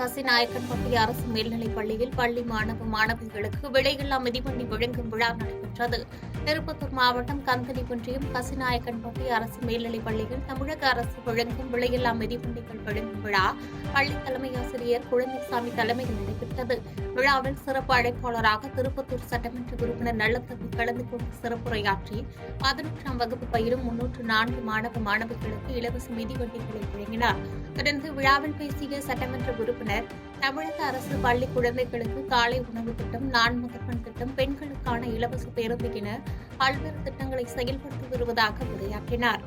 கசிநாயக்கன்பட்டி அரசு மேல்நிலைப் பள்ளியில் பள்ளி மாணவிகளுக்கு விலையில்லா மிதிவண்டி வழங்கும் விழா நடைபெற்றது. திருப்பத்தூர் மாவட்டம் கந்தளி ஒன்றியம் கசிநாயக்கன்பட்டி அரசு மேல்நிலைப் பள்ளியில் தமிழக அரசு வழங்கும் விலையில்லா மிதிவண்டிகள் வழங்கும் விழா பள்ளி தலைமை ஆசிரியர் குழந்தைசாமி தலைமையில் நடைபெற்றது. விழாவில் சிறப்பு அழைப்பாளராக திருப்பத்தூர் சட்டமன்ற உறுப்பினர் நல்லத்தம்பி கலந்து கொண்டு சிறப்புரையாற்றி 11ஆம் வகுப்பு பயிலும் 304 மாணவிகளுக்கு இலவச மிதிவண்டிகளை வழங்கினார். தொடர்ந்து விழாவில் பேசிய சட்டமன்ற உறுப்பினர், தமிழக அரசு பள்ளி குழந்தைகளுக்கு காலை உணவு திட்டம், நான் முதல்வன் திட்டம், பெண்களுக்கான இலவச பேருந்து என பல்வேறு திட்டங்களை செயல்படுத்தி வருவதாக உரையாற்றினார்.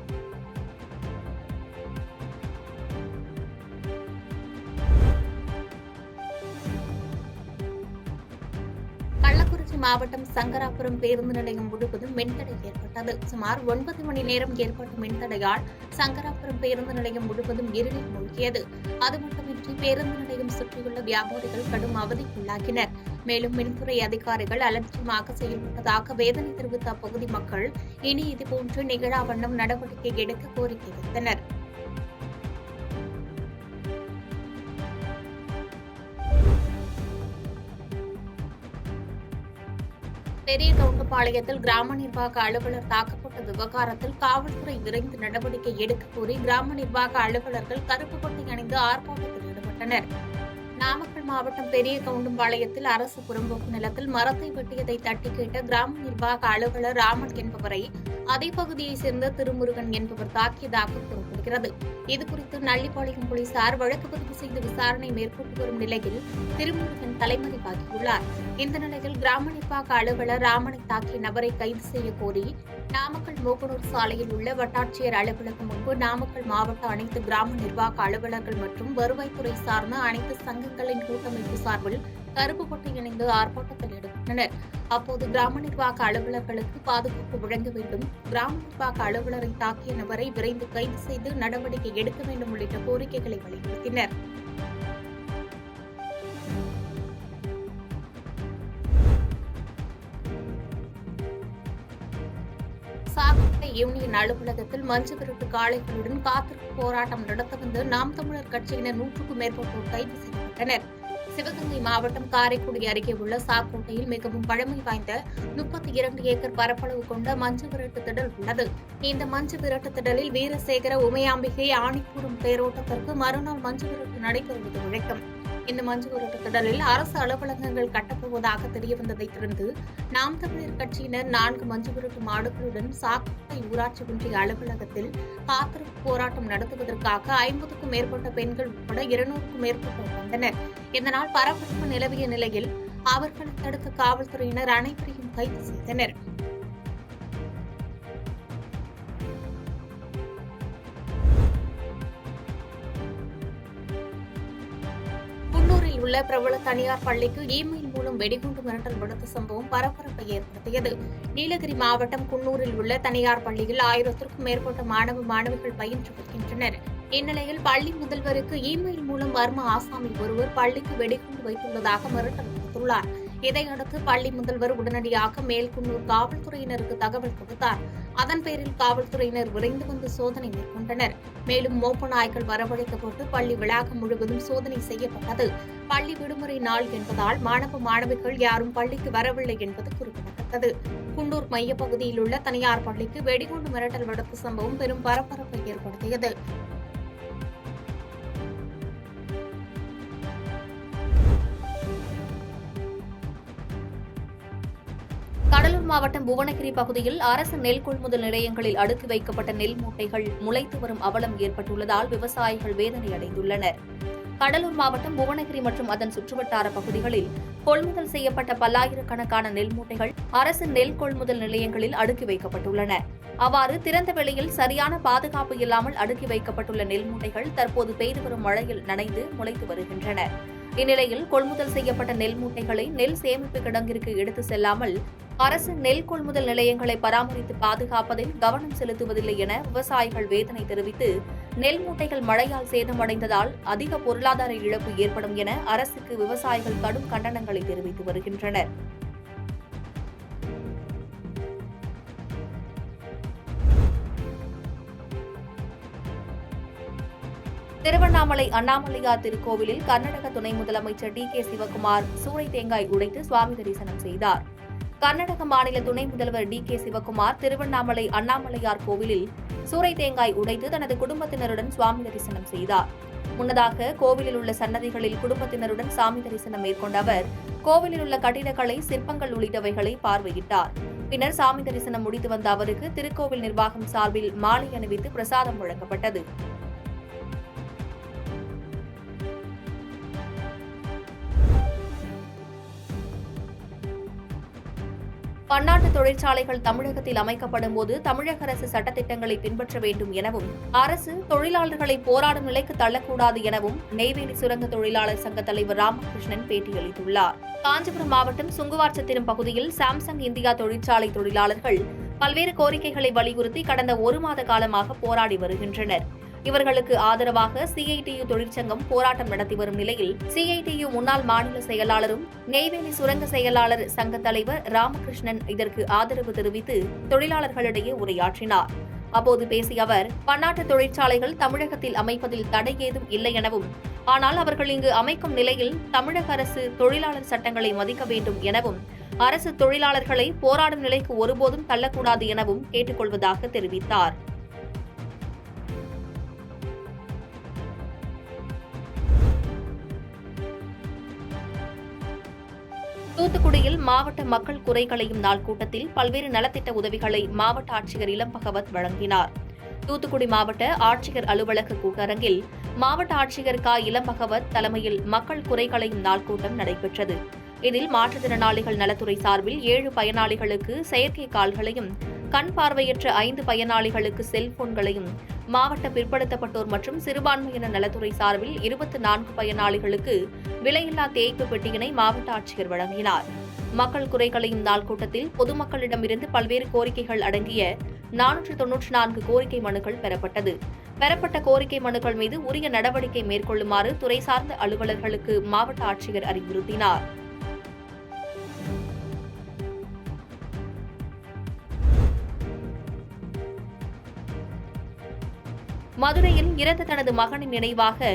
கள்ளக்குறிச்சி மாவட்டம் சங்கராபுரம் பேருந்து நிலையம் முழுவதும் மின்தடை ஏற்பட்டது. சுமார் 9 மணி நேரம் ஏற்பட்ட மின்தடையால் சங்கராபுரம் பேருந்து நிலையம் முழுவதும் இருளில் மூழ்கியது. அது மட்டுமின்றி பேருந்து நிலையம் சுற்றியுள்ள வியாபாரிகள் கடும் அவதிக்குள்ளாகினர். மேலும் மின்துறை அதிகாரிகள் அலட்சியமாக செயல்பட்டதாக வேதனை தெரிவித்த அப்பகுதி மக்கள் இனி இதுபோன்று நிகழா வண்ணம் நடவடிக்கை எடுக்க கோரிக்கை வைத்தனர். பெரிய கவுண்டபாளையத்தில் கிராம நிர்வாக அலுவலர் தாக்கப்பட்ட விவகாரத்தில் காவல்துறை விரைந்து நடவடிக்கை எடுக்க கோரி கிராம நிர்வாக அலுவலர்கள் கருப்பு பட்டை அணிந்து ஆர்ப்பாட்டத்தில் ஈடுபட்டனர். நாமக்கல் மாவட்டம் பெரிய கவுண்டம்பாளையத்தில் அரசு புறம்போக்கு நிலத்தில் மரத்தை வெட்டியதை தட்டி கேட்ட கிராம நிர்வாக அலுவலர் ராமன் என்பவரை அதே பகுதியைச் சேர்ந்த திருமுருகன் என்பவர் தாக்கியதாக கூறப்படுகிறது. இதுகுறித்து நள்ளிப்பாளையம் போலீசார் வழக்கு பதிவு செய்து விசாரணை மேற்கொண்டு வரும் நிலையில் திருமுருகன் தலைமறைவாகியுள்ளார். இந்த நிலையில் கிராம நிர்வாக அலுவலர் ராமனை தாக்கிய நபரை கைது செய்ய கோரி நாமக்கல் மோகனூர் சாலையில் உள்ள வட்டாட்சியர் அலுவலகம் முன்பு நாமக்கல் மாவட்ட அனைத்து கிராம நிர்வாக அலுவலர்கள் மற்றும் வருவாய்த்துறை சார்ந்த அனைத்து சங்கங்களின் கூட்டமைப்பு சார்பில் கருப்பு பட்டை அணிந்து ஆர்ப்பாட்டத்தில் ஈடுபட்டனர். அப்போது கிராம நிர்வாக அலுவலர்களுக்கு பாதுகாப்பு வழங்க வேண்டும், கிராம நிர்வாக அலுவலரை தாக்கிய நபரை விரைந்து கைது செய்து நடவடிக்கை எடுக்க வேண்டும் உள்ளிட்ட கோரிக்கைகளை வலியுறுத்தினர். சாக்கட்டை யூனியன் அலுவலகத்தில் மஞ்சு விரட்டு காளைகளுடன் காத்திருப்பு போராட்டம் நடத்த வந்த நாம் தமிழர் கட்சியினர் 100க்கும் மேற்பட்டோர் கைது செய்யப்பட்டனர். சிவகங்கை மாவட்டம் காரைக்குடி அருகே உள்ள சாக்கோட்டையில் மிகவும் பழமை வாய்ந்த 32 ஏக்கர் பரப்பளவு கொண்ட மஞ்சு விரட்டு திடல் உள்ளது. இந்த மஞ்சு விரட்டு திடலில் வீரசேகர உமையாம்பிகை ஆணிக்கூடும் தேரோட்டத்திற்கு மறுநாள் மஞ்சு விரட்டு நடைபெறுவது வழக்கம். இந்த மஞ்சு விரட்டு திடலில் அரசு அலுவலகங்கள் கட்டப்போவதாக தெரியவந்ததை தொடர்ந்து நாம் தமிழர் கட்சியினர் 4 மஞ்சு விரட்டு மாடுகளுடன் சாக்கோட்டை ஊராட்சி ஒன்றிய அலுவலகத்தில் காத்திருப்பு போராட்டம் நடத்துவதற்காக 50க்கும் மேற்பட்ட பெண்கள் உட்பட 200க்கும் மேற்பட்டோர் வந்தனர். இதனால் பரபரப்பு நிலவிய நிலையில் அவர்களை தடுக்க காவல்துறையினர் அனைவரையும் கைது செய்தனர். குன்னூரில் உள்ள பிரபல தனியார் பள்ளிக்கு இமெயில் மூலம் வெடிகுண்டு மிரட்டல் விடுத்த சம்பவம் பரபரப்பை ஏற்படுத்தியது. நீலகிரி மாவட்டம் குன்னூரில் உள்ள தனியார் பள்ளியில் 1000க்கும் மேற்பட்ட மாணவிகள் பயின்று வருகின்றனர். இந்நிலையில் பள்ளி முதல்வருக்கு இமெயில் மூலம் மர்ம ஆசாமி ஒருவர் பள்ளிக்கு வெடிகுண்டு வைத்துள்ளதாக மிரட்டல் விடுத்துள்ளார். இதையடுத்து பள்ளி முதல்வர் உடனடியாக மேல்குன்னூர் காவல்துறையினருக்கு தகவல் கொடுத்தார். அதன் பேரில் காவல்துறையினர் விரைந்து வந்து சோதனை மேற்கொண்டனர். மேலும் மோப்ப நாய்கள் வரவழைக்கப்பட்டு பள்ளி வளாகம் முழுவதும் சோதனை செய்யப்பட்டது. பள்ளி விடுமுறை நாள் என்பதால் மாணவிகள் யாரும் பள்ளிக்கு வரவில்லை என்பது குறிப்பிடத்தக்கது. குன்னூர் மையப்பகுதியில் உள்ள தனியார் பள்ளிக்கு வெடிகுண்டு மிரட்டல் விடுத்த சம்பவம் பெரும் பரபரப்பை ஏற்படுத்தியது. கடலூர் மாவட்டம் புவனகிரி பகுதியில் அரசு நெல் கொள்முதல் நிலையங்களில் அடுக்கி வைக்கப்பட்ட நெல் மூட்டைகள் முளைத்து வரும் அவலம் ஏற்பட்டுள்ளதால் விவசாயிகள் வேதனை அடைந்துள்ளனர். கடலூர் மாவட்டம் புவனகிரி மற்றும் அதன் சுற்றுவட்டார பகுதிகளில் கொள்முதல் செய்யப்பட்ட பல்லாயிரக்கணக்கான நெல் மூட்டைகள் அரசு நெல் கொள்முதல் நிலையங்களில் அடுக்கி வைக்கப்பட்டுள்ளன. அவ்வாறு திறந்த வெளியில் சரியான பாதுகாப்பு இல்லாமல் அடுக்கி வைக்கப்பட்டுள்ள நெல் மூட்டைகள் தற்போது பெய்து வரும் மழையில் நனைந்து முளைத்து வருகின்றன. இந்நிலையில் கொள்முதல் செய்யப்பட்ட நெல் மூட்டைகளை நெல் சேமிப்பு கிடங்கிற்கு எடுத்து செல்லாமல் அரசு நெல் கொள்முதல் நிலையங்களை பராமரித்து பாதுகாப்பதில் கவனம் செலுத்துவதில்லை என விவசாயிகள் வேதனை தெரிவித்து நெல் மூட்டைகள் மழையால் சேதமடைந்ததால் அதிக பொருளாதார இழப்பு ஏற்படும் என அரசுக்கு விவசாயிகள் கடும் கண்டனங்களை தெரிவித்து வருகின்றனர். திருவண்ணாமலை அண்ணாமலையார் திருக்கோவிலில் கர்நாடக துணை முதலமைச்சர் டி.கே. சிவக்குமார் சூறை தேங்காய் உடைத்து சுவாமி தரிசனம் செய்தார். கர்நாடக மாநில துணை முதல்வர் டி.கே. சிவக்குமார் திருவண்ணாமலை அண்ணாமலையார் கோவிலில் சூறை தேங்காய் உடைத்து தனது குடும்பத்தினருடன் சுவாமி தரிசனம் செய்தார். முன்னதாக கோவிலில் உள்ள சன்னதிகளில் குடும்பத்தினருடன் சாமி தரிசனம் மேற்கொண்ட அவர் கோவிலில் உள்ள கட்டிடக்கலை, சிற்பங்கள் உள்ளிட்டவைகளை பார்வையிட்டார். பின்னர் சாமி தரிசனம் முடித்து வந்த அவருக்கு திருக்கோவில் நிர்வாகம் சார்பில் மாலை அணிவித்து பிரசாதம் வழங்கப்பட்டது. பன்னாட்டு தொழிற்சாலைகள் தமிழகத்தில் அமைக்கப்படும் போது தமிழக அரசு சட்டத்திட்டங்களை பின்பற்ற வேண்டும் எனவும் அரசு தொழிலாளர்களை போராடும் நிலைக்கு தள்ளக்கூடாது எனவும் நெய்வேலி சுரங்க தொழிலாளர் சங்க தலைவர் ராமகிருஷ்ணன் பேட்டியளித்துள்ளார். காஞ்சிபுரம் மாவட்டம் சுங்குவார்சத்திரம் பகுதியில் சாம்சங் இந்தியா தொழிற்சாலை தொழிலாளர்கள் பல்வேறு கோரிக்கைகளை வலியுறுத்தி கடந்த 1 மாத காலமாக போராடி வருகின்றனர். இவர்களுக்கு ஆதரவாக சிஐடியு தொழிற்சங்கம் போராட்டம் நடத்தி வரும் நிலையில் சிஐடியு முன்னாள் மாநில செயலாளரும் நெய்வேலி சுரங்க செயலாளர் சங்க தலைவர் ராமகிருஷ்ணன் இதற்கு ஆதரவு தெரிவித்து தொழிலாளர்களிடையே உரையாற்றினார். அப்போது பேசிய அவர், பன்னாட்டு தொழிற்சாலைகள் தமிழகத்தில் அமைப்பதில் தடை ஏதும் இல்லை எனவும், ஆனால் அவர்கள் இங்கு அமைக்கும் நிலையில் தமிழக அரசு தொழிலாளர் சட்டங்களை மதிக்க வேண்டும் எனவும், அரசு தொழிலாளர்களை போராடும் நிலைக்கு ஒருபோதும் தள்ளக்கூடாது எனவும் கேட்டுக் கொள்வதாக தெரிவித்தார். தூத்துக்குடியில் மாவட்ட மக்கள் குறைகளையும் நாள் கூட்டத்தில் பல்வேறு நலத்திட்ட உதவிகளை மாவட்ட ஆட்சியர் இளம் பகவத் வழங்கினார். தூத்துக்குடி மாவட்ட ஆட்சியர் அலுவலக கூட்டரங்கில் மாவட்ட ஆட்சியர் இளம் பகவத் தலைமையில் மக்கள் குறைகளையும் நாள் கூட்டம் நடைபெற்றது. இதில் மாற்றுத்திறனாளிகள் நலத்துறை சார்பில் 7 பயனாளிகளுக்கு செயற்கை கால்களையும், கண் பார்வையற்ற 5 பயனாளிகளுக்கு செல்போன்களையும், மாவட்ட பிற்படுத்தப்பட்டோர் மற்றும் சிறுபான்மையினர் நலத்துறை சார்பில் 24 பயனாளிகளுக்கு விலையில்லா தேய்ப்பு பெட்டியினை மாவட்ட ஆட்சியர் வழங்கினார். மக்கள் குறைகளையும் நாள் கூட்டத்தில் பொதுமக்களிடமிருந்து பல்வேறு கோரிக்கைகள் அடங்கிய 494 கோரிக்கை மனுக்கள் பெறப்பட்டது. பெறப்பட்ட கோரிக்கை மனுக்கள் மீது உரிய நடவடிக்கை மேற்கொள்ளுமாறு துறை சார்ந்த அலுவலர்களுக்கு மாவட்ட ஆட்சியர் அறிவுறுத்தினார். மதுரையில் இறந்த தனது மகனின் நினைவாக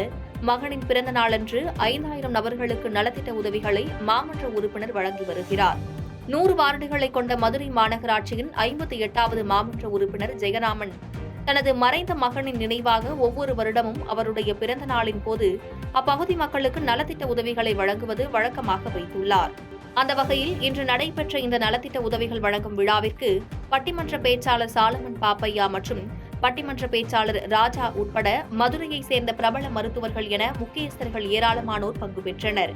மகனின் பிறந்த நாளன்று 5000 நபர்களுக்கு நலத்திட்ட உதவிகளை மாமன்ற உறுப்பினர் வழங்கி வருகிறார். 100 வார்டுகளை கொண்ட மதுரை மாநகராட்சியின் 58வது மாமன்ற உறுப்பினர் ஜெயராமன் தனது மறைந்த மகனின் நினைவாக ஒவ்வொரு வருடமும் அவருடைய பிறந்த நாளின் போது அப்பகுதி மக்களுக்கு நலத்திட்ட உதவிகளை வழங்குவது வழக்கமாக வைத்துள்ளார். அந்த வகையில் இன்று நடைபெற்ற இந்த நலத்திட்ட உதவிகள் வழங்கும் விழாவிற்கு பட்டிமன்ற பேச்சாளர் சாலமன் பாப்பையா மற்றும் பட்டிமன்ற பேச்சாளர் ராஜா உட்பட மதுரையை சேர்ந்த பிரபல மருத்துவர்கள் என முக்கியஸ்தர்கள் ஏராளமானோர் பங்கு பெற்றனர்.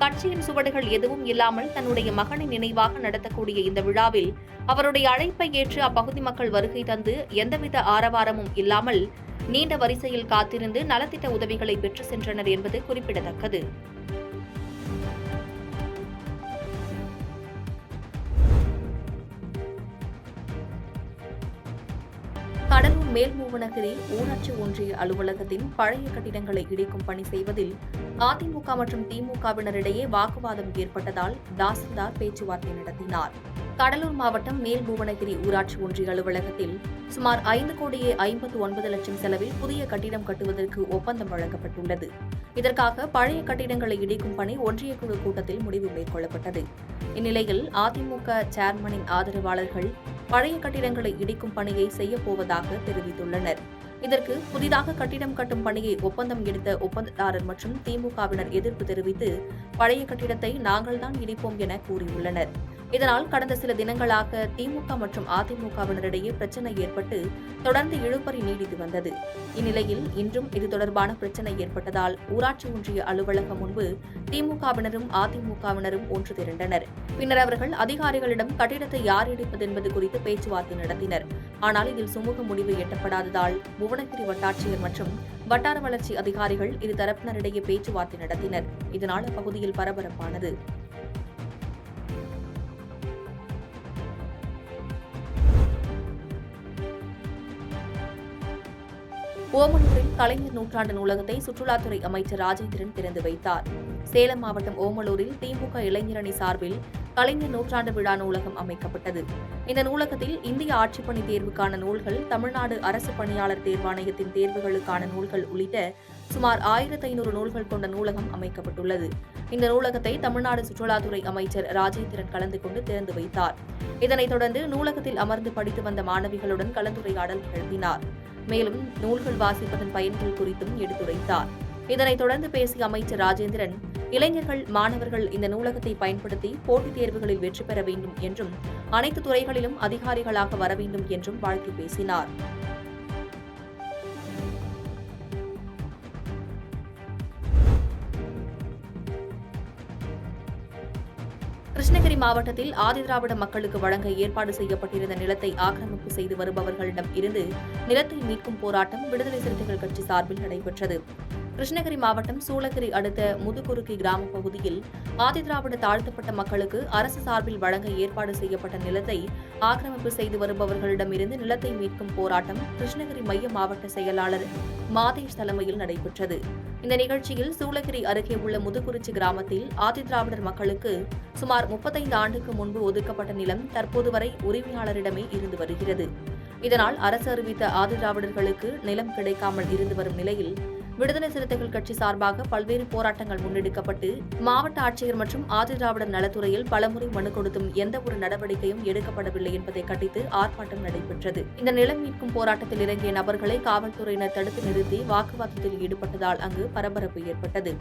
கட்சியின் சுவடுகள் எதுவும் இல்லாமல் தன்னுடைய மகனின் நினைவாக நடத்தக்கூடிய இந்த விழாவில் அவருடைய அழைப்பை ஏற்று அப்பகுதி மக்கள் வருகை தந்து எந்தவித ஆரவாரமும் இல்லாமல் நீண்ட வரிசையில் காத்திருந்து நலத்திட்ட உதவிகளை பெற்று சென்றனர் என்பது குறிப்பிடத்தக்கது. கடலூர் மேல்மூவனகிரி ஊராட்சி ஒன்றிய அலுவலகத்தின் பழைய கட்டிடங்களை இடிக்கும் பணி செய்வதில் அதிமுக மற்றும் திமுகவினரிடையே வாக்குவாதம் ஏற்பட்டதால் தாசில்தார் பேச்சுவார்த்தை நடத்தினார். கடலூர் மாவட்டம் மேல்மூவனகிரி ஊராட்சி ஒன்றிய அலுவலகத்தில் சுமார் 5,59 லட்சம் செலவில் புதிய கட்டிடம் கட்டுவதற்கு ஒப்பந்தம் வழங்கப்பட்டுள்ளது. இதற்காக பழைய கட்டிடங்களை இடிக்கும் பணி ஒன்றிய குழு கூட்டத்தில் முடிவு மேற்கொள்ளப்பட்டது. இந்நிலையில் அதிமுக சேர்மனின் ஆதரவாளர்கள் பழைய கட்டிடங்களை இடிக்கும் பணியை செய்யப்போவதாக தெரிவித்துள்ளனர். இதற்கு புதிதாக கட்டிடம் கட்டும் பணியை ஒப்பந்தம் எடுத்த ஒப்பந்ததாரர் மற்றும் திமுகவினர் எதிர்ப்பு தெரிவித்து பழைய கட்டிடத்தை நாங்கள்தான் இடிப்போம் என கூறியுள்ளனர். இதனால் கடந்த சில தினங்களாக திமுக மற்றும் அதிமுகவினரிடையே பிரச்சினை ஏற்பட்டு தொடர்ந்து இழுபறி நீடித்து வந்தது. இந்நிலையில் இன்றும் இது தொடர்பான பிரச்சினை ஏற்பட்டதால் ஊராட்சி ஒன்றிய அலுவலகம் முன்பு திமுகவினரும் அதிமுகவினரும் ஒன்று திரண்டனர். பின்னர் அவர்கள் அதிகாரிகளிடம் கட்டிடத்தை யார் இடிப்பது என்பது குறித்து பேச்சுவார்த்தை நடத்தினர். ஆனால் இதில் சுமூக முடிவு எட்டப்படாததால் புவனகிரி வட்டாட்சியர் மற்றும் வட்டார வளர்ச்சி அதிகாரிகள் இரு தரப்பினரிடையே பேச்சுவார்த்தை நடத்தினர். இதனால் அப்பகுதியில் பரபரப்பானது. ஓமலூரில் கலைஞர் நூற்றாண்டு நூலகத்தை சுற்றுலாத்துறை அமைச்சர் ராஜேந்திரன் திறந்து வைத்தார். சேலம் மாவட்டம் ஓமலூரில் திமுக இளைஞரணி சார்பில் கலைஞர் நூற்றாண்டு விழா நூலகம் அமைக்கப்பட்டது. இந்த நூலகத்தில் இந்திய ஆட்சிப்பணி தேர்வுக்கான நூல்கள், தமிழ்நாடு அரசு பணியாளர் தேர்வாணையத்தின் தேர்வுகளுக்கான நூல்கள் உள்ளிட்ட சுமார் 1500 நூல்கள் கொண்ட நூலகம் அமைக்கப்பட்டுள்ளது. இந்த நூலகத்தை தமிழ்நாடு சுற்றுலாத்துறை அமைச்சர் ராஜேந்திரன் கலந்து கொண்டு திறந்து வைத்தார். இதனைத் தொடர்ந்து நூலகத்தில் அமர்ந்து படித்து வந்த மாணவிகளுடன் கலந்துரையாடல் நிகழ்த்தினார். மேலும் நூல்கள் வாசிப்பதன் பயன்கள் குறித்தும் எடுத்துரைத்தார். இதனைத் தொடர்ந்து பேசிய அமைச்சர் ராஜேந்திரன், இளைஞர்கள், மாணவர்கள் இந்த நூலகத்தை பயன்படுத்தி போட்டித் தேர்வுகளில் வெற்றி பெற வேண்டும் என்றும் அனைத்து துறைகளிலும் அதிகாரிகளாக வர வேண்டும் என்றும் வாழ்த்தி பேசினார். கிருஷ்ணகிரி மாவட்டத்தில் ஆதிதிராவிட மக்களுக்கு வழங்க ஏற்பாடு செய்யப்பட்டிருந்த நிலத்தை ஆக்கிரமிப்பு செய்து வருபவர்களிடம் இருந்து நிலத்தை மீட்கும் போராட்டம் விடுதலை சிறுத்தைகள் கட்சி சார்பில் நடைபெற்றது. கிருஷ்ணகிரி மாவட்டம் சூளகிரி அடுத்த முதுகுறுக்கி கிராம பகுதியில் ஆதிதிராவிட தாழ்த்தப்பட்ட மக்களுக்கு அரசு சார்பில் வழங்க ஏற்பாடு செய்யப்பட்ட நிலத்தை ஆக்கிரமிப்பு செய்து வருபவர்களிடம் இருந்து நிலத்தை மீட்கும் போராட்டம் கிருஷ்ணகிரி மைய மாவட்ட செயலாளர் மாதேஷ் தலைமையில் நடைபெற்றது. இந்த நிகழ்ச்சியில் சூளகிரி அருகே உள்ள முதுகுறிச்சி கிராமத்தில் ஆதிதிராவிடர் மக்களுக்கு சுமார் 35 ஆண்டுக்கு முன்பு ஒதுக்கப்பட்ட நிலம் தற்போது வரை உரிமையாளரிடமே இருந்து வருகிறது. இதனால் அரசு அறிவித்த ஆதிதிராவிடர்களுக்கு நிலம் கிடைக்காமல் இருந்து வரும் நிலையில் விடுதலை சிறுத்தைகள் கட்சி சார்பாக பல்வேறு போராட்டங்கள் முன்னெடுக்கப்பட்டு மாவட்ட ஆட்சியர் மற்றும் ஆதிதிராவிடர் நலத்துறையில் பலமுறை மனு கொடுத்தும் எந்த ஒரு நடவடிக்கையும் எடுக்கப்படவில்லை என்பதை கண்டித்து ஆர்ப்பாட்டம் நடைபெற்றது. இந்த நிலம் மீட்கும் போராட்டத்தில் இறங்கிய நபர்களை காவல்துறையினர் தடுத்து நிறுத்தி வாக்குவாதத்தில் ஈடுபட்டதால் அங்கு பரபரப்பு ஏற்பட்டது.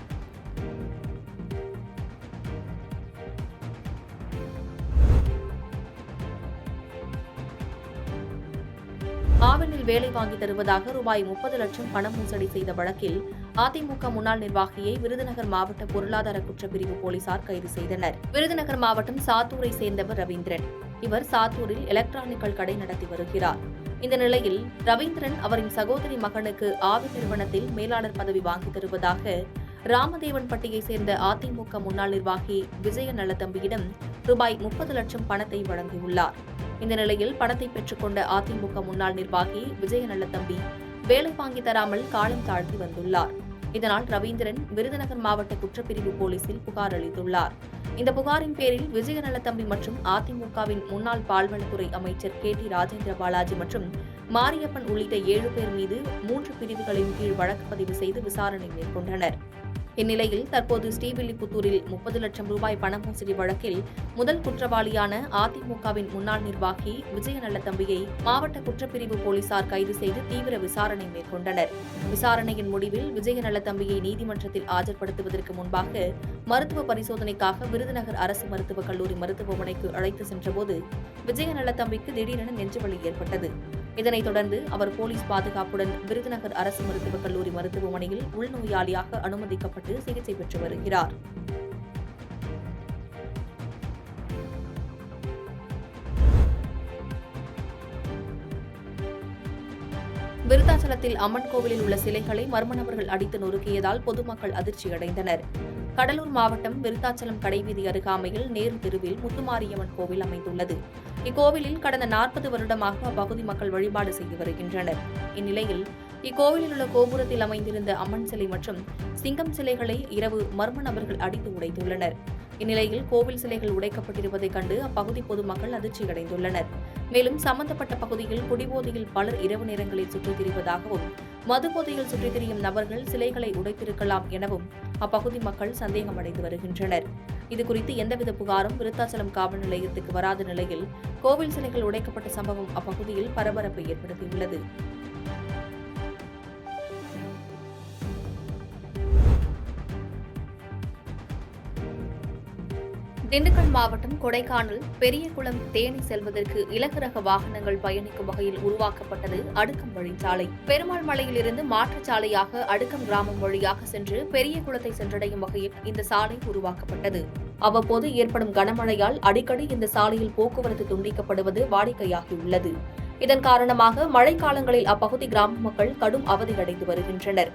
ஆவணில் வேலை வாங்கி தருவதாக ரூபாய் 30 லட்சம் பணம் மோசடி செய்த வழக்கில் அதிமுக முன்னாள் நிர்வாகியை விருதுநகர் மாவட்ட பொருளாதார குற்றப்பிரிவு போலீசார் கைது செய்தனர். விருதுநகர் மாவட்டம் சாத்தூரை சேர்ந்தவர் ரவீந்திரன். இவர் சாத்தூரில் எலக்ட்ரானிக்கல் கடை நடத்தி வருகிறார். இந்த நிலையில் ரவீந்திரன் அவரின் சகோதரி மகனுக்கு ஆவி நிறுவனத்தில் மேலாளர் பதவி வாங்கி தருவதாக ராமதேவன்பட்டியை சேர்ந்த அதிமுக முன்னாள் நிர்வாகி விஜய நல்லதம்பியிடம் ரூபாய் 30 லட்சம் பணத்தை வழங்கியுள்ளார். இந்த நிலையில் பணத்தை பெற்றுக்கொண்ட அதிமுக முன்னாள் நிர்வாகி விஜய நல்லதம்பி வேலை வாங்கி தராமல் காலம் தாழ்த்தி வந்துள்ளார். இதனால் ரவீந்திரன் விருதுநகர் மாவட்ட குற்றப்பிரிவு போலீசில் புகார் அளித்துள்ளார். இந்த புகாரின் பேரில் விஜய நல்லதம்பி மற்றும் அதிமுகவின் முன்னாள் பால்வளத்துறை அமைச்சர் KT ராஜேந்திர பாலாஜி மற்றும் மாரியப்பன் உள்ளிட்ட 7 பேர் மீது 3 பிரிவுகளின் கீழ் வழக்கு பதிவு செய்து விசாரணை மேற்கொண்டனர். இந்நிலையில் தற்போது ஸ்ரீவில்லிபுத்தூரில் 30 லட்சம் ரூபாய் பண மோசடி வழக்கில் முதல் குற்றவாளியான அதிமுகவின் முன்னாள் நிர்வாகி விஜய நல்லதம்பியை மாவட்ட குற்றப்பிரிவு போலீசார் கைது செய்து தீவிர விசாரணை மேற்கொண்டனர். விசாரணையின் முடிவில் விஜய நல்லதம்பியை நீதிமன்றத்தில் ஆஜர்படுத்துவதற்கு முன்பாக மருத்துவ பரிசோதனைக்காக விருதுநகர் அரசு மருத்துவக் கல்லூரி மருத்துவமனைக்கு அழைத்து சென்றபோது விஜய நல்லதம்பிக்கு திடீரென நெஞ்சுவலி ஏற்பட்டது. இதனைத் தொடர்ந்து அவர் போலீஸ் பாதுகாப்புடன் விருதுநகர் அரசு மருத்துவக் கல்லூரி மருத்துவமனையில் உள்நோயாளியாக அனுமதிக்கப்பட்டு சிகிச்சை பெற்று வருகிறார். விருத்தாச்சலத்தில் அம்மன் கோவிலில் உள்ள சிலைகளை மர்ம நபர்கள் அடித்து நொறுக்கியதால் பொதுமக்கள் அதிர்ச்சியடைந்தனர். கடலூர் மாவட்டம் விருத்தாச்சலம் கடைவீதி அருகாமையில் நேரு தெருவில் முத்துமாரியம்மன் கோவில் அமைந்துள்ளது. இக்கோவிலில் கடந்த 40 வருடமாக அப்பகுதி மக்கள் வழிபாடு செய்து வருகின்றனர். இந்நிலையில் இக்கோவிலில் உள்ள கோபுரத்தில் அமைந்திருந்த அம்மன் சிலை மற்றும் சிங்கம் சிலைகளை இரவு மர்ம நபர்கள் அடித்து உடைத்துள்ளனர். இந்நிலையில் கோவில் சிலைகள் உடைக்கப்பட்டிருப்பதைக் கண்டு அப்பகுதி பொதுமக்கள் அதிர்ச்சியடைந்துள்ளனர். மேலும் சம்பந்தப்பட்ட பகுதியில் குடிபோதையில் பலர் இரவு நேரங்களில் சுற்றித் திரிவதாகவும் மதுபோதையில் சுற்றித் திரியும் நபர்கள் சிலைகளை உடைத்திருக்கலாம் எனவும் அப்பகுதி மக்கள் சந்தேகமடைந்து வருகின்றனர். இதுகுறித்து எந்தவித புகாரும் விருத்தாச்சலம் காவல் நிலையத்துக்கு வராத நிலையில் கோவில் சிலைகள் உடைக்கப்பட்ட சம்பவம் அப்பகுதியில் பரபரப்பை ஏற்படுத்தியுள்ளது. திண்டுக்கல் மாவட்டம் கொடைக்கானல் பெரியகுளம் தேனி செல்வதற்கு இலகு ரக வாகனங்கள் பயணிக்கும் வகையில் உருவாக்கப்பட்டது அடுக்கம் வழிச்சாலை. பெருமாள் மலையில் இருந்து மாற்றுச்சாலையாக அடுக்கம் கிராமம் வழியாக சென்று பெரியகுளத்தை சென்றடையும் வகையில் இந்த சாலை உருவாக்கப்பட்டது. அவ்வப்போது ஏற்படும் கனமழையால் அடிக்கடி இந்த சாலையில் போக்குவரத்து துண்டிக்கப்படுவது வாடிக்கையாகியுள்ளது. இதன் காரணமாக மழைக்காலங்களில் அப்பகுதி கிராம மக்கள் கடும் அவதியடைந்து வருகின்றனர்.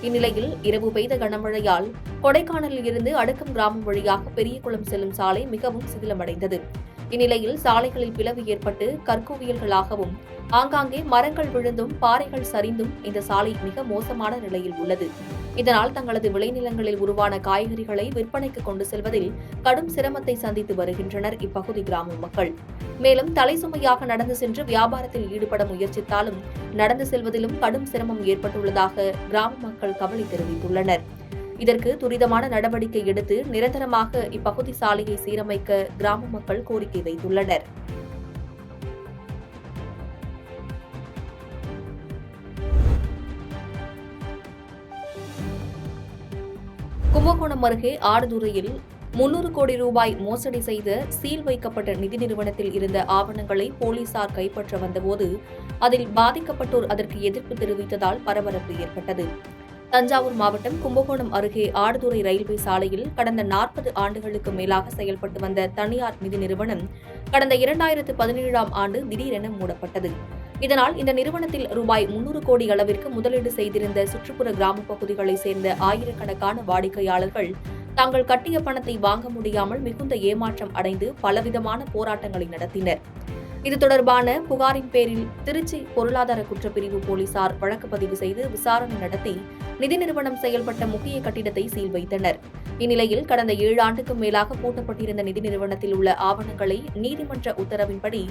இந்நிலையில் இரவு பெய்த கனமழையால் கொடைக்கானலில் இருந்து அடுக்கம் கிராமம் வழியாக பெரியகுளம் செல்லும் சாலை மிகவும் சிதிலமடைந்தது. இந்நிலையில் சாலைகளில் பிளவு ஏற்பட்டு கற்குவியல்களாகவும் ஆங்காங்கே மரங்கள் விழுந்தும் பாறைகள் சரிந்தும் இந்த சாலை மிக மோசமான நிலையில் உள்ளது. இதனால் தங்களது விளைநிலங்களில் உருவான காய்கறிகளை விற்பனைக்கு கொண்டு செல்வதில் கடும் சிரமத்தை சந்தித்து வருகின்றனர் இப்பகுதி கிராம மக்கள். மேலும் தலைசுமையாக நடந்து சென்று வியாபாரத்தில் ஈடுபட முயற்சித்தாலும் நடந்து செல்வதிலும் கடும் சிரமம் ஏற்பட்டுள்ளதாக கிராம மக்கள் கவலை தெரிவித்துள்ளனர். இதற்கு துரிதமான நடவடிக்கை எடுத்து நிரந்தரமாக இப்பகுதி சாலையை சீரமைக்க கிராம மக்கள் கோரிக்கை வைத்துள்ளனர். கும்பகோணம் அருகே ஆடுதுறையில் 300 கோடி ரூபாய் மோசடி செய்த சீல் வைக்கப்பட்ட நிதி நிறுவனத்தில் இருந்த ஆவணங்களை போலீசார் கைப்பற்ற வந்தபோது அதில் பாதிக்கப்பட்டோர் அதற்கு எதிர்ப்பு தெரிவித்ததால் பரபரப்பு ஏற்பட்டது. தஞ்சாவூர் மாவட்டம் கும்பகோணம் அருகே ஆடுதுறை ரயில்வே சாலையில் கடந்த 40 ஆண்டுகளுக்கு மேலாக செயல்பட்டு வந்த தனியார் நிதி நிறுவனம் கடந்த 2017ஆம் ஆண்டு திடீரென மூடப்பட்டது. இதனால் இந்த நிறுவனத்தில் ரூபாய் 300 கோடி அளவிற்கு முதலீடு செய்திருந்த சுற்றுப்புற கிராம பகுதிகளைச் சேர்ந்த ஆயிரக்கணக்கான வாடிக்கையாளர்கள் தாங்கள் கட்டிய பணத்தை வாங்க முடியாமல் மிகுந்த ஏமாற்றம் அடைந்து பலவிதமான போராட்டங்களை நடத்தினர். இது தொடர்பான புகாரின் பேரில் திருச்சி பொருளாதார குற்றப்பிரிவு போலீசார் வழக்கு பதிவு செய்து விசாரணை நடத்தி நிதி நிறுவனம் செயல்பட்ட முக்கிய கட்டிடத்தை சீல் வைத்தனர். இந்நிலையில் கடந்த 7 ஆண்டுக்கும் மேலாக பூட்டப்பட்டிருந்த நிதி நிறுவனத்தில் உள்ள ஆவணங்களை நீதிமன்ற உத்தரவின்படி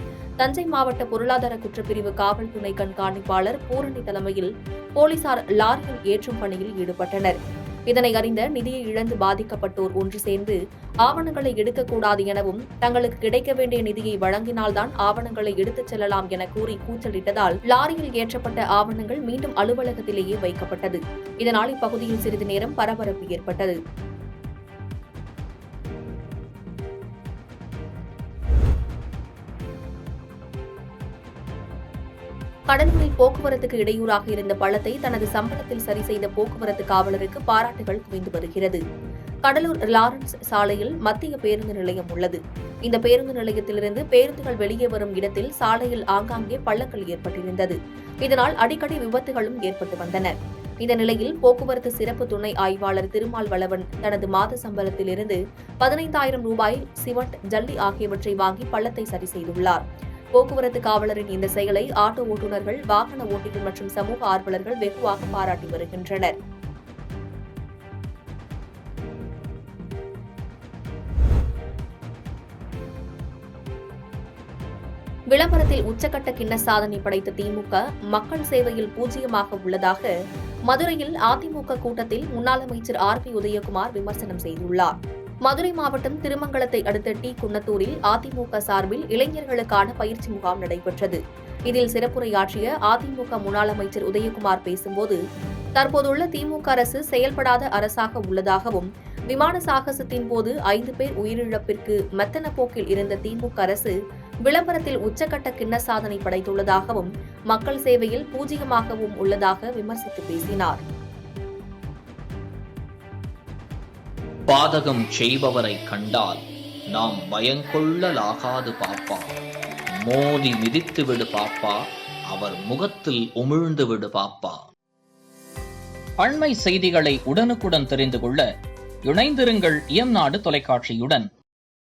தஞ்சை மாவட்ட பொருளாதார குற்றப்பிரிவு காவல் துணை கண்காணிப்பாளர் பூரணி தலைமையில் போலீசார் லாரியில் ஏற்றும் பணியில் ஈடுபட்டனர். இதனை அறிந்த நிதியை இழந்து பாதிக்கப்பட்டோர் ஒன்று சேர்ந்து ஆவணங்களை எடுக்கக்கூடாது எனவும் தங்களுக்கு கிடைக்க வேண்டிய நிதியை வழங்கினால்தான் ஆவணங்களை எடுத்துச் செல்லலாம் என கூறி கூச்சலிட்டதால் லாரியில் ஏற்றப்பட்ட ஆவணங்கள் மீண்டும் அலுவலகத்திலேயே வைக்கப்பட்டது. இதனால் இப்பகுதியில் சிறிது நேரம் பரபரப்பு ஏற்பட்டது. கடலூரில் போக்குவரத்துக்கு இடையூறாக இருந்த பள்ளத்தை தனது சம்பளத்தில் சரி செய்த போக்குவரத்து காவலருக்கு பாராட்டுகள் குவிந்து வருகிறது. கடலூர் லாரன்ஸ் சாலையில் மத்திய பேருந்து நிலையம் உள்ளது. இந்த பேருந்து நிலையத்திலிருந்து பேருந்துகள் வெளியே வரும் இடத்தில் சாலையில் ஆங்காங்கே பள்ளங்கள் ஏற்பட்டிருந்தது. இதனால் அடிக்கடி விபத்துகளும் ஏற்பட்டு வந்தன. இந்த நிலையில் போக்குவரத்து சிறப்பு துணை ஆய்வாளர் திருமால்வளவன் தனது மாத சம்பளத்திலிருந்து 15,000 ரூபாய் சிமெண்ட், ஜல்லி ஆகியவற்றை வாங்கி பள்ளத்தை சரி செய்துள்ளார். போக்குவரத்து காவலரின் இந்த செயலை ஆட்டோ ஓட்டுநர்கள், வாகன ஓட்டிகள் மற்றும் சமூக ஆர்வலர்கள் வெகுவாக பாராட்டி வருகின்றனர். விளம்பரத்தில் உச்சக்கட்ட கிண்ண சாதனை படைத்த திமுக மக்கள் சேவையில் பூஜ்ஜியமாக உள்ளதாக மதுரையில் அதிமுக கூட்டத்தில் முன்னாள் அமைச்சர் RB உதயகுமார் விமர்சனம் செய்துள்ளார். மதுரை மாவட்டம் திருமங்கலத்தை அடுத்த டி. குன்னத்தூரில் அதிமுக சார்பில் இளைஞர்களுக்கான பயிற்சி முகாம் நடைபெற்றது. இதில் சிறப்புரையாற்றிய அதிமுக முன்னாள் அமைச்சர் உதயகுமார் பேசும்போது, தற்போதுள்ள திமுக அரசு செயல்படாத அரசாக உள்ளதாகவும், விமான சாகசத்தின் போது 5 பேர் உயிரிழப்பிற்கு மெத்தன போக்கில் இருந்த திமுக அரசு விளம்பரத்தில் உச்சக்கட்ட கிண்ண சாதனை படைத்துள்ளதாகவும், மக்கள் சேவையில் பூஜ்ஜியமாகவும் உள்ளதாக விமர்சித்து பேசினார். பாதகம் செய்பவரை கண்டால் நாம் பயங்கொள்ளலாகாது பாப்பா, மோதி மிதித்து விடு பாப்பா, அவர் முகத்தில் உமிழ்ந்து விடு பாப்பா. அண்மை செய்திகளை உடனுக்குடன் தெரிந்து கொள்ள இணைந்திருங்கள் இயம்நாடு தொலைக்காட்சியுடன்.